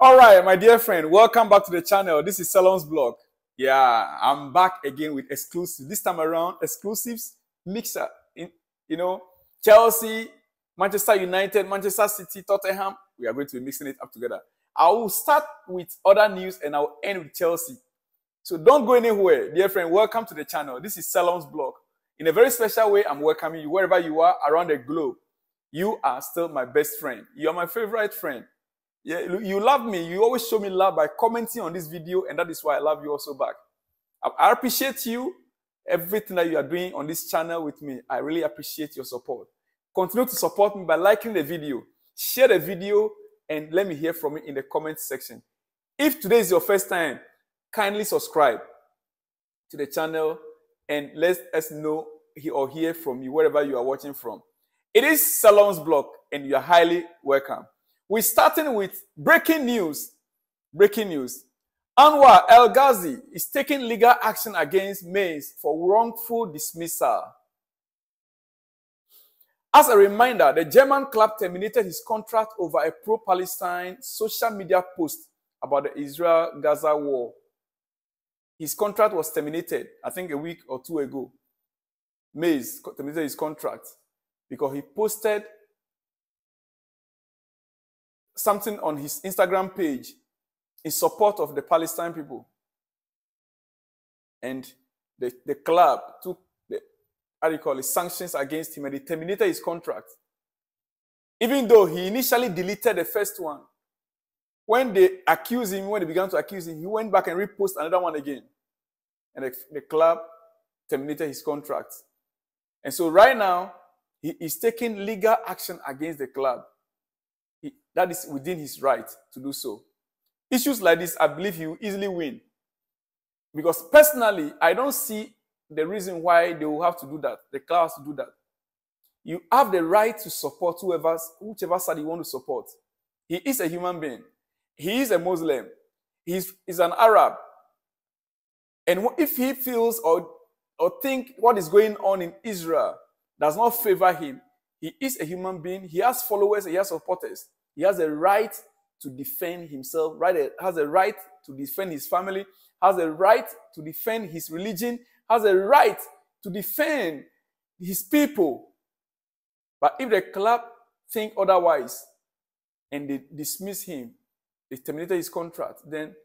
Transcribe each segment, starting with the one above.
All right, my dear friend, welcome back to the channel. This is Salon's blog. Yeah, I'm back again with exclusives. This time around, exclusives mixer. Chelsea, Manchester United, Manchester City, Tottenham. We are going to be mixing it up together. I will start with other news and I will end with Chelsea. So don't go anywhere, dear friend. Welcome to the channel. This is Salon's blog. In a very special way, I'm welcoming you wherever you are around the globe. You are still my best friend. You are my favorite friend. Yeah, you love me. You always show me love by commenting on this video, and that is why I love you also back. I appreciate you, everything that you are doing on this channel with me. I really appreciate your support. Continue to support me by liking the video, share the video, and let me hear from you in the comment section. If today is your first time, kindly subscribe to the channel and let us know or hear from you wherever you are watching from. It is Salon's blog, and you are highly welcome. We're starting with breaking news. Breaking news. Anwar El Ghazi is taking legal action against Mays for wrongful dismissal. As a reminder, the German club terminated his contract over a pro-Palestine social media post about the Israel-Gaza war. His contract was terminated, I think a week or two ago. Mays terminated his contract because he posted something on his Instagram page in support of the Palestine people. And the club took the sanctions against him and they terminated his contract. Even though he initially deleted the first one. When they began to accuse him, he went back and reposted another one again. And the club terminated his contract. And so right now, he is taking legal action against the club. That is within his right to do so. Issues like this, I believe he will easily win. Because personally, I don't see the reason why they will have to do that. The club has to do that. You have the right to support whichever side you want to support. He is a human being. He is a Muslim. He's an Arab. And if he feels or think what is going on in Israel does not favor him, he is a human being. He has followers. He has supporters. He has a right to defend himself, has a right to defend his family, has a right to defend his religion, has a right to defend his people. But if the club think otherwise and they dismiss him, they terminated his contract, then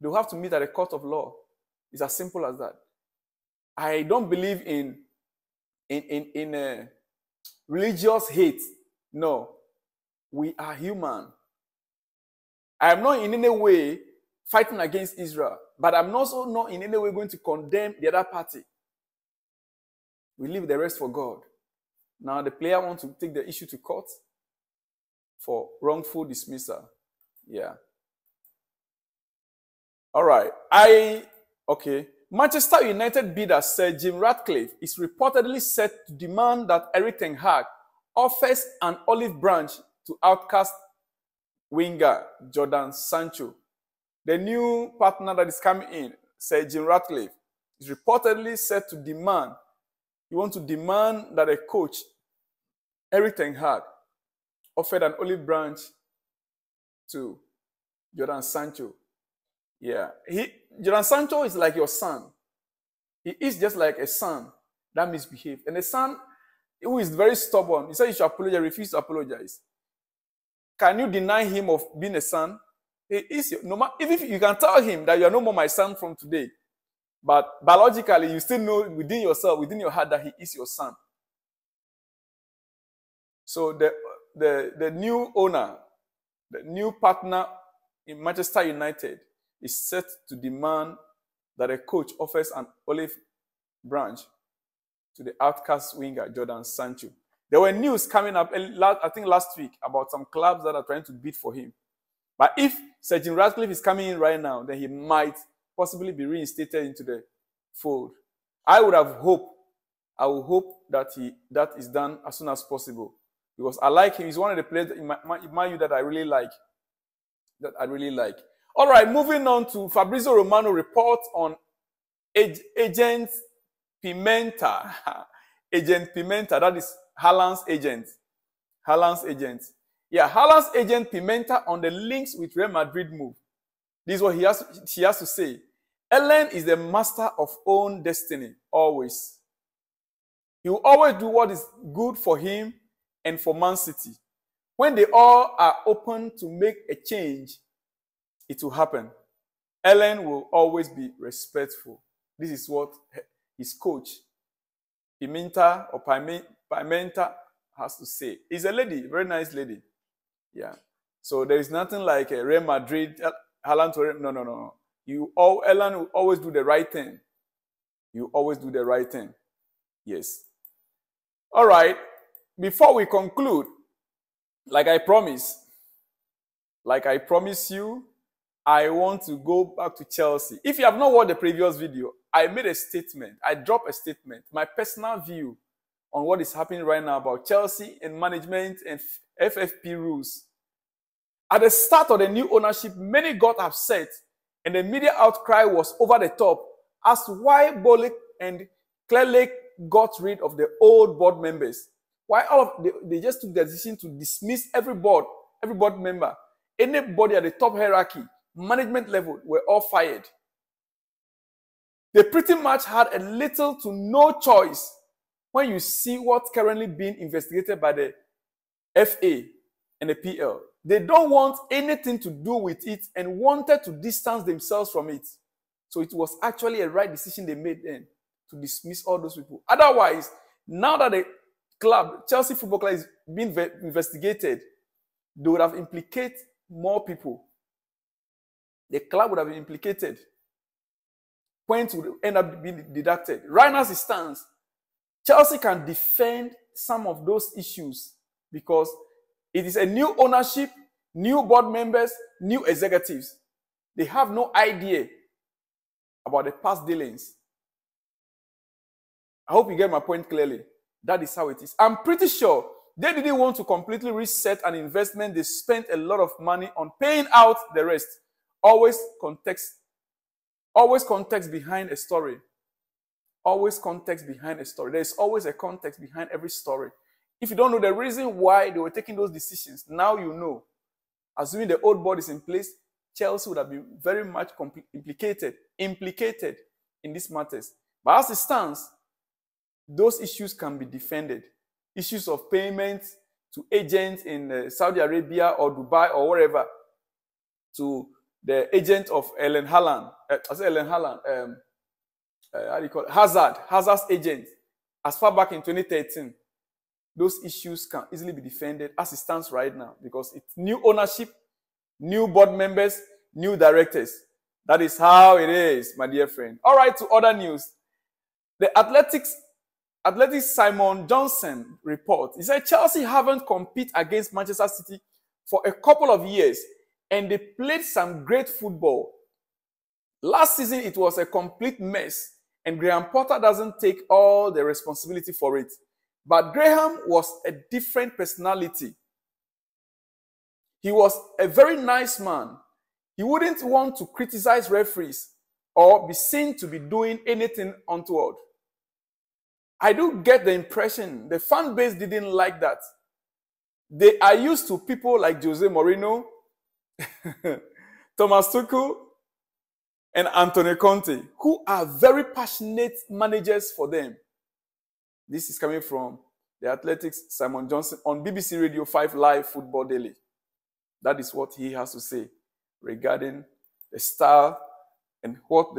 they'll have to meet at the court of law. It's as simple as that. I don't believe in religious hate. No. We are human. I am not in any way fighting against Israel, but I'm also not in any way going to condemn the other party. We leave the rest for God. Now the player wants to take the issue to court for wrongful dismissal. Yeah. All right. Manchester United bidder Sir Jim Ratcliffe is reportedly set to demand that Erik ten Hag offers an olive branch to outcast winger Jadon Sancho. The new partner that is coming in, Sir Jim Ratcliffe, is reportedly set to demand, he wants to demand that a coach, Erik ten Hag, offered an olive branch to Jadon Sancho. Yeah, Jadon Sancho is like your son. He is just like a son that misbehaved. And a son who is very stubborn, he said you should apologize, refuse to apologize. Can you deny him of being a son? He is if you can tell him that you are no more my son from today, but biologically you still know within yourself, within your heart, that he is your son. So the new owner, the new partner in Manchester United is set to demand that a coach offers an olive branch to the outcast winger Jadon Sancho. There were news coming up, I think last week, about some clubs that are trying to bid for him. But if Sir Jim Ratcliffe is coming in right now, then he might possibly be reinstated into the fold. I would hope that that is done as soon as possible. Because I like him. He's one of the players in my youth that I really like. All right, moving on to Fabrizio Romano report on Agent Pimenta. Agent Pimenta, that is Haaland's agent. Yeah, Haaland's agent Pimenta on the links with Real Madrid move. This is what she has to say. Ellen is the master of own destiny, always. He will always do what is good for him and for Man City. When they all are open to make a change, it will happen. Ellen will always be respectful. This is what his coach, Pimenta has to say. He's a lady, very nice lady. Yeah. So there is nothing like a Real Madrid, Haaland to no. Ellen will always do the right thing. You always do the right thing. Yes. All right. Before we conclude, like I promised you, I want to go back to Chelsea. If you have not watched the previous video, I made a statement. I dropped a statement, my personal view on what is happening right now about Chelsea and management and FFP rules. At the start of the new ownership, many got upset and the media outcry was over the top as to why Boehly and Clearlake got rid of the old board members. Why they just took the decision to dismiss every board member. Anybody at the top hierarchy, management level, were all fired. They pretty much had a little to no choice when you see what's currently being investigated by the FA and the PL. They don't want anything to do with it and wanted to distance themselves from it. So it was actually a right decision they made then to dismiss all those people. Otherwise, now that the club, Chelsea Football Club, is being investigated, they would have implicated more people. The club would have been implicated. Points would end up being deducted. Right now as it stands, Chelsea can defend some of those issues because it is a new ownership, new board members, new executives. They have no idea about the past dealings. I hope you get my point clearly. That is how it is. I'm pretty sure they didn't want to completely reset an investment. They spent a lot of money on paying out the rest. Always context behind a story. Always context behind a story. There's always a context behind every story. If you don't know the reason why they were taking those decisions, now you know. Assuming the old board is in place, Chelsea would have been very much implicated in these matters. But as it stands, those issues can be defended. Issues of payments to agents in Saudi Arabia or Dubai or wherever, to the agent of Erling Haaland, how do you call it? Hazard's agent, as far back in 2013. Those issues can easily be defended as it stands right now because it's new ownership, new board members, new directors. That is how it is, my dear friend. All right, to other news. The Athletics Simon Johnson report. He said Chelsea haven't competed against Manchester City for a couple of years and they played some great football. Last season, it was a complete mess and Graham Potter doesn't take all the responsibility for it. But Graham was a different personality. He was a very nice man. He wouldn't want to criticize referees or be seen to be doing anything untoward. I do get the impression the fan base didn't like that. They are used to people like Jose Mourinho, Thomas Tuchel, and Antonio Conte, who are very passionate managers for them. This is coming from the Athletics Simon Johnson on BBC Radio 5 Live Football Daily. That is what he has to say regarding the style and what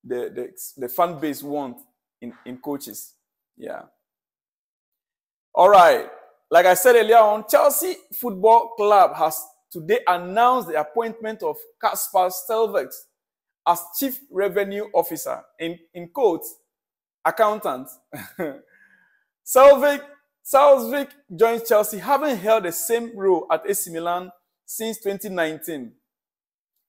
the fan base want in coaches. Yeah. All right. Like I said earlier on, Chelsea Football Club has today announced the appointment of Kasper Stelvik as Chief Revenue Officer, in quotes, accountant. Stelvik joins Chelsea, having held the same role at AC Milan since 2019.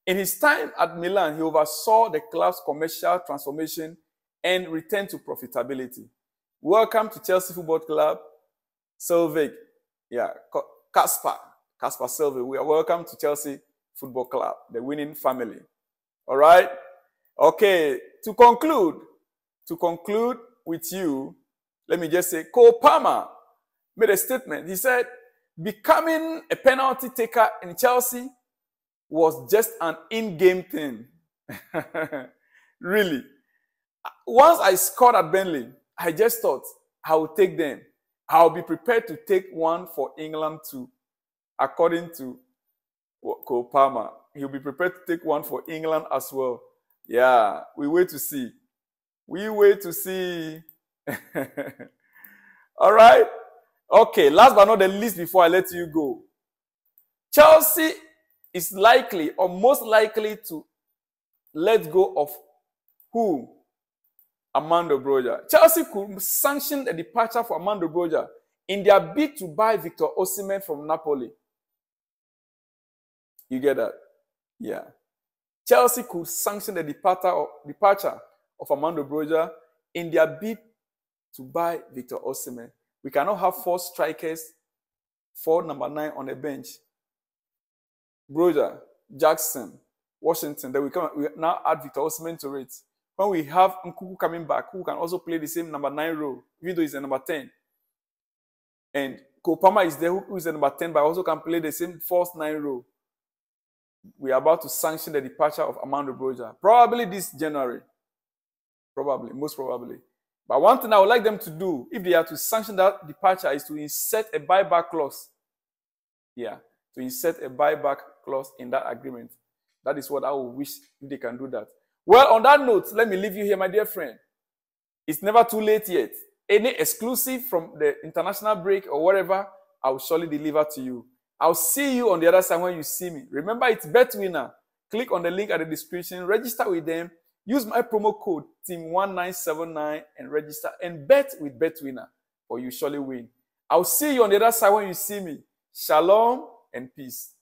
In his time at Milan, he oversaw the club's commercial transformation and return to profitability. Welcome to Chelsea Football Club, Stelvik. Yeah, Kasper Stelvik. We are welcome to Chelsea Football Club, the winning family. All right? Okay, to conclude with you, let me just say, Cole Palmer made a statement. He said, becoming a penalty taker in Chelsea was just an in-game thing. Really. Once I scored at Burnley, I just thought I would take them. I'll be prepared to take one for England too. According to Cole Palmer, he'll be prepared to take one for England as well. Yeah, we wait to see. We wait to see. All right. Okay, last but not the least before I let you go. Chelsea is likely or most likely to let go of who? Armando Broja. Chelsea could sanction the departure for Armando Broja in their bid to buy Victor Osimhen from Napoli. You get that? Yeah. Chelsea could sanction the departure of Armando Broja in their bid to buy Victor Osimhen. We cannot have 4 strikers, 4 number 9 on the bench. Broja, Jackson, Washington. Then we now add Victor Osimhen to it. When we have Nkuku coming back, who can also play the same number 9 role, even though he's a number 10. And Kopama is there, who is a number 10, but also can play the same false 9 role. We are about to sanction the departure of Armando Broja. Probably this January. Probably, most probably. But one thing I would like them to do, if they are to sanction that departure, is to insert a buyback clause. Yeah, to insert a buyback clause in that agreement. That is what I would wish if they can do that. Well, on that note, let me leave you here, my dear friend. It's never too late yet. Any exclusive from the international break or whatever, I will surely deliver to you. I'll see you on the other side when you see me. Remember, it's BetWinner. Click on the link at the description, register with them, use my promo code TEAM1979 and register and bet with BetWinner, or you surely win. I'll see you on the other side when you see me. Shalom and peace.